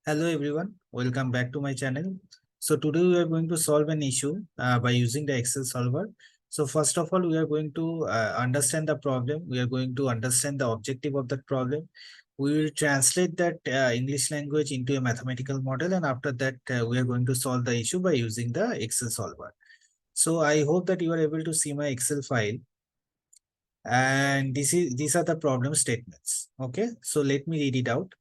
Hello everyone, welcome back to my channel. So today we are going to solve an issue by using the Excel solver. So first of all, we are going to understand the problem. We are going to understand the objective of that problem. We will translate that English language into a mathematical model, and after that we are going to solve the issue by using the Excel solver. So I hope that you are able to see my Excel file, and these are the problem statements. Okay, so let me read it out.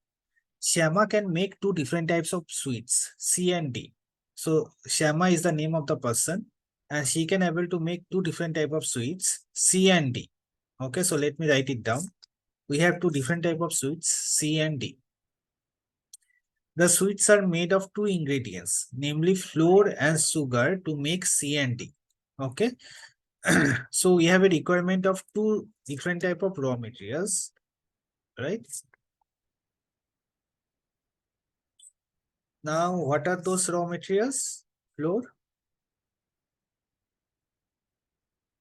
Shama can make two different types of sweets, C and D. So Shama is the name of the person, and she can able to make two different type of sweets, C and D. Okay, so let me write it down. We have two different type of sweets, C and D. The sweets are made of two ingredients, namely flour and sugar to make C and D. Okay, so we have a requirement of two different type of raw materials, right? Now, what are those raw materials? Flour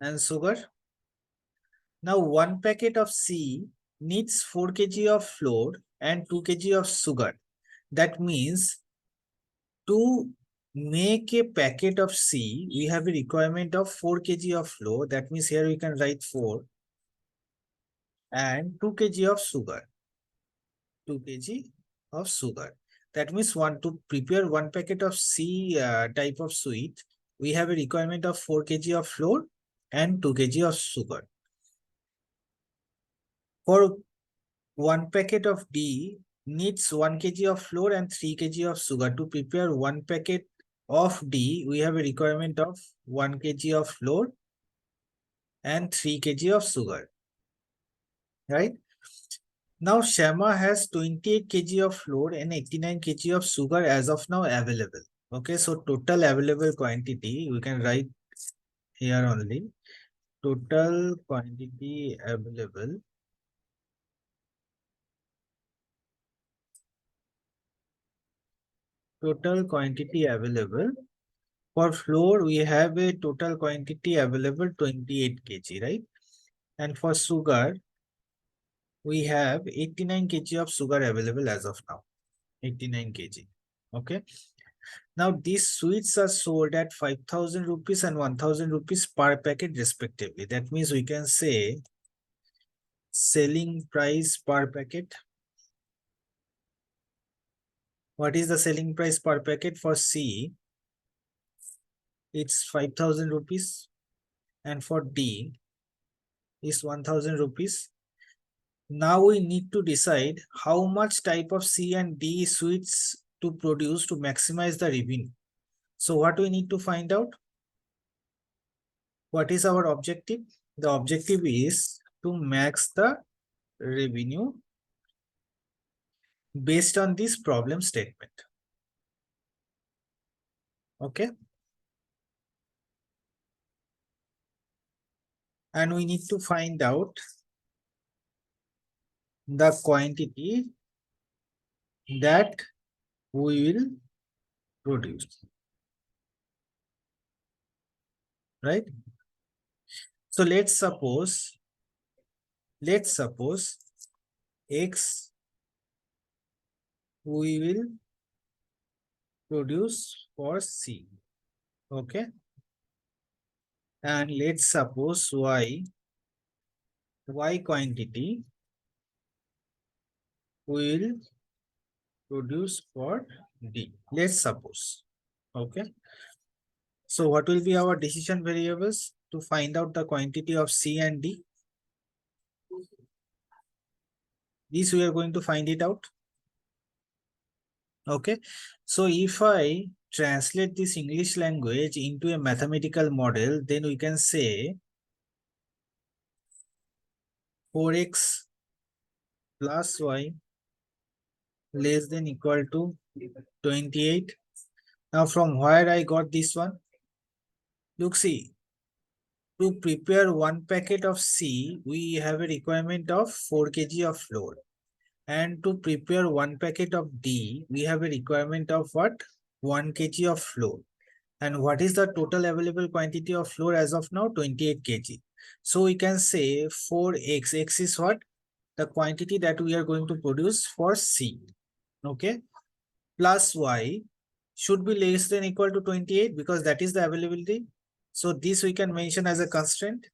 and sugar. Now, one packet of C needs 4 kg of flour and 2 kg of sugar. That means to make a packet of C, we have a requirement of 4 kg of flour. That means here we can write 4 and 2 kg of sugar. 2 kg of sugar. That means to prepare one packet of C type of sweet, we have a requirement of 4 kg of flour and 2 kg of sugar. For one packet of D needs 1 kg of flour and 3 kg of sugar. To prepare one packet of D, we have a requirement of 1 kg of flour and 3 kg of sugar, right? Now, Shama has 28 kg of flour and 89 kg of sugar as of now available. Okay, so total available quantity, we can write here only. Total quantity available. Total quantity available. For flour, we have a total quantity available 28 kg, right? And for sugar, we have 89 kg of sugar available as of now. 89 kg. Okay. Now, these sweets are sold at 5,000 rupees and 1,000 rupees per packet respectively. That means we can say selling price per packet. What is the selling price per packet for C? It's 5,000 rupees. And for D, is 1,000 rupees. Now we need to decide how much type of C and D sweets to produce to maximize the revenue. So what we need to find out? What is our objective? The objective is to max the revenue based on this problem statement. Okay. And we need to find out the quantity that we will produce. Right? So let's suppose X we will produce for C. Okay. And let's suppose Y quantity will produce for D. Let's suppose. Okay. So what will be our decision variables to find out the quantity of C and D? This we are going to find it out. Okay. So if I translate this English language into a mathematical model, then we can say 4x plus y less than equal to 28. Now from where I got this one? Look, see, to prepare one packet of C, we have a requirement of 4 kg of flour. And to prepare one packet of D, we have a requirement of what? 1 kg of flour. And what is the total available quantity of flour as of now? 28 kg. So we can say 4x. X is what? The quantity that we are going to produce for C. Okay. plus y should be less than equal to 28 because that is the availability. So this we can mention as a constraint.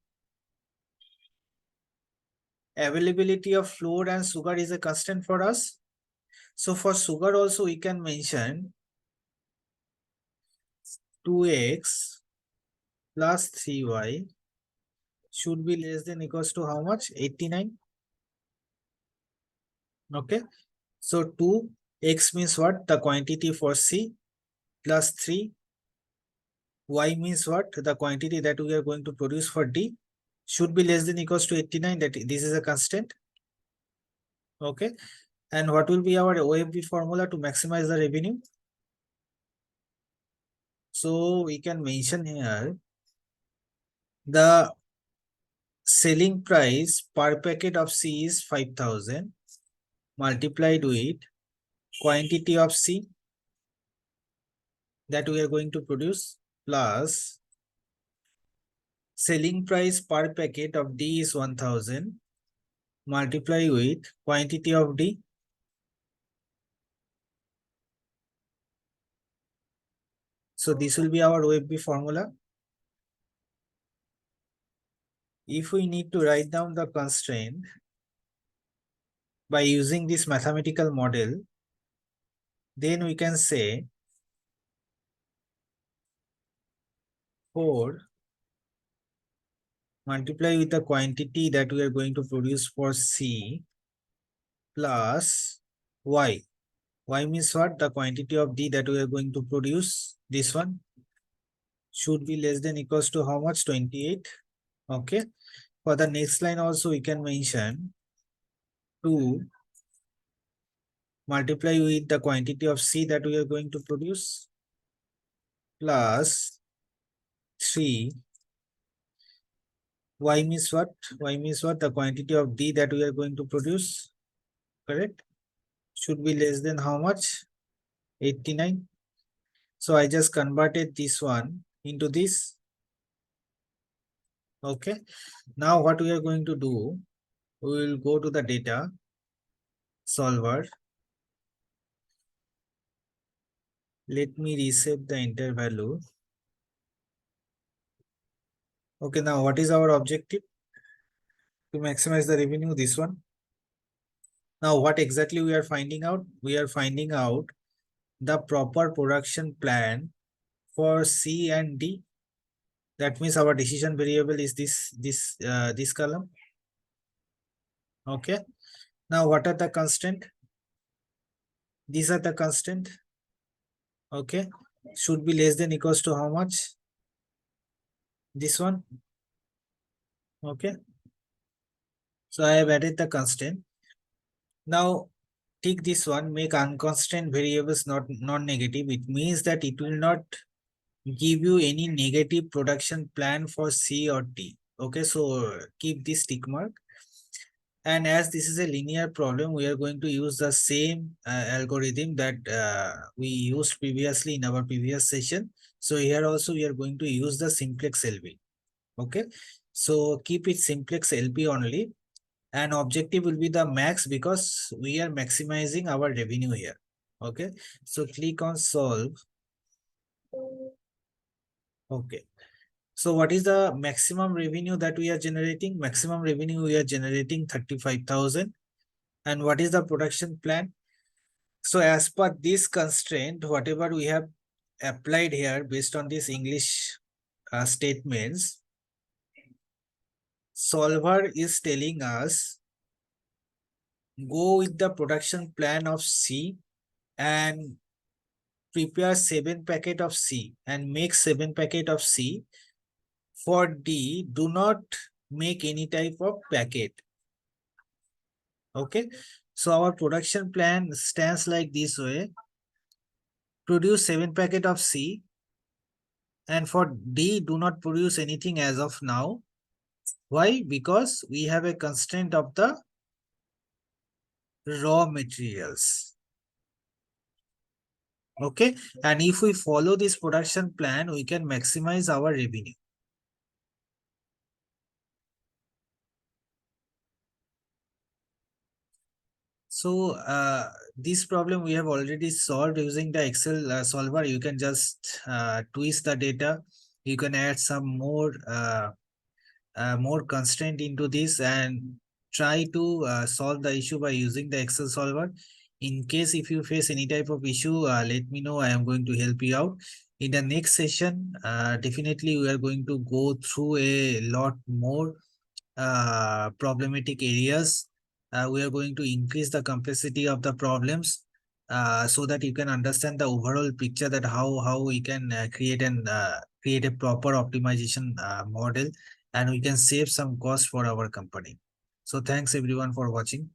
Availability of flour and sugar is a constant for us. So for sugar also we can mention 2x plus 3y should be less than equals to how much? 89. Okay. So 2x means what? The quantity for C plus 3. Y means what? The quantity that we are going to produce for D should be less than equals to 89. That this is a constant. Okay. And what will be our OFB formula to maximize the revenue? So we can mention here the selling price per packet of C is 5,000 multiplied with quantity of C that we are going to produce plus selling price per packet of D is 1,000 multiply with quantity of D. So this will be our OFB formula. If we need to write down the constraint by using this mathematical model, then we can say 4 multiply with the quantity that we are going to produce for C plus Y. Y means what? The quantity of D that we are going to produce, this one, should be less than equals to how much? 28. Okay. For the next line also we can mention 2 multiply with the quantity of C that we are going to produce plus 3. Y means what? Y means what? The quantity of D that we are going to produce, correct? Should be less than how much? 89. So I just converted this one into this. Okay. Now what we are going to do, we will go to the data solver. Let me reset the enter value. Okay, now what is our objective? To maximize the revenue, this one. Now what exactly we are finding out? We are finding out the proper production plan for C and D. That means our decision variable is this column. Okay. Now what are the constant? These are the constant. Okay. Should be less than equals to how much? This one. Okay. So I have added the constant. Now take this one, make unconstant variables not non-negative. It means that it will not give you any negative production plan for C or D. Okay, so keep this tick mark. And as this is a linear problem, we are going to use the same algorithm that we used previously in our previous session. So here also we are going to use the simplex LP. Okay, so keep it simplex LP only. And objective will be the max because we are maximizing our revenue here. Okay, so click on solve. Okay. So what is the maximum revenue that we are generating? Maximum revenue we are generating 35,000. And what is the production plan? So as per this constraint, whatever we have applied here based on this English statements, solver is telling us go with the production plan of C and prepare 7 packet of C and make 7 packet of C. For D, do not make any type of packet. Okay, so our production plan stands like this way. Produce 7 packet of C, and for D, do not produce anything as of now. Why? Because we have a constraint of the raw materials. Okay, and if we follow this production plan, we can maximize our revenue. So this problem we have already solved using the Excel solver. You can just twist the data. You can add some more constraint into this and try to solve the issue by using the Excel solver. In case if you face any type of issue, let me know. I am going to help you out. In the next session, definitely we are going to go through a lot more problematic areas. We are going to increase the complexity of the problems so that you can understand the overall picture that how we can create a proper optimization model, and we can save some cost for our company. So thanks everyone for watching.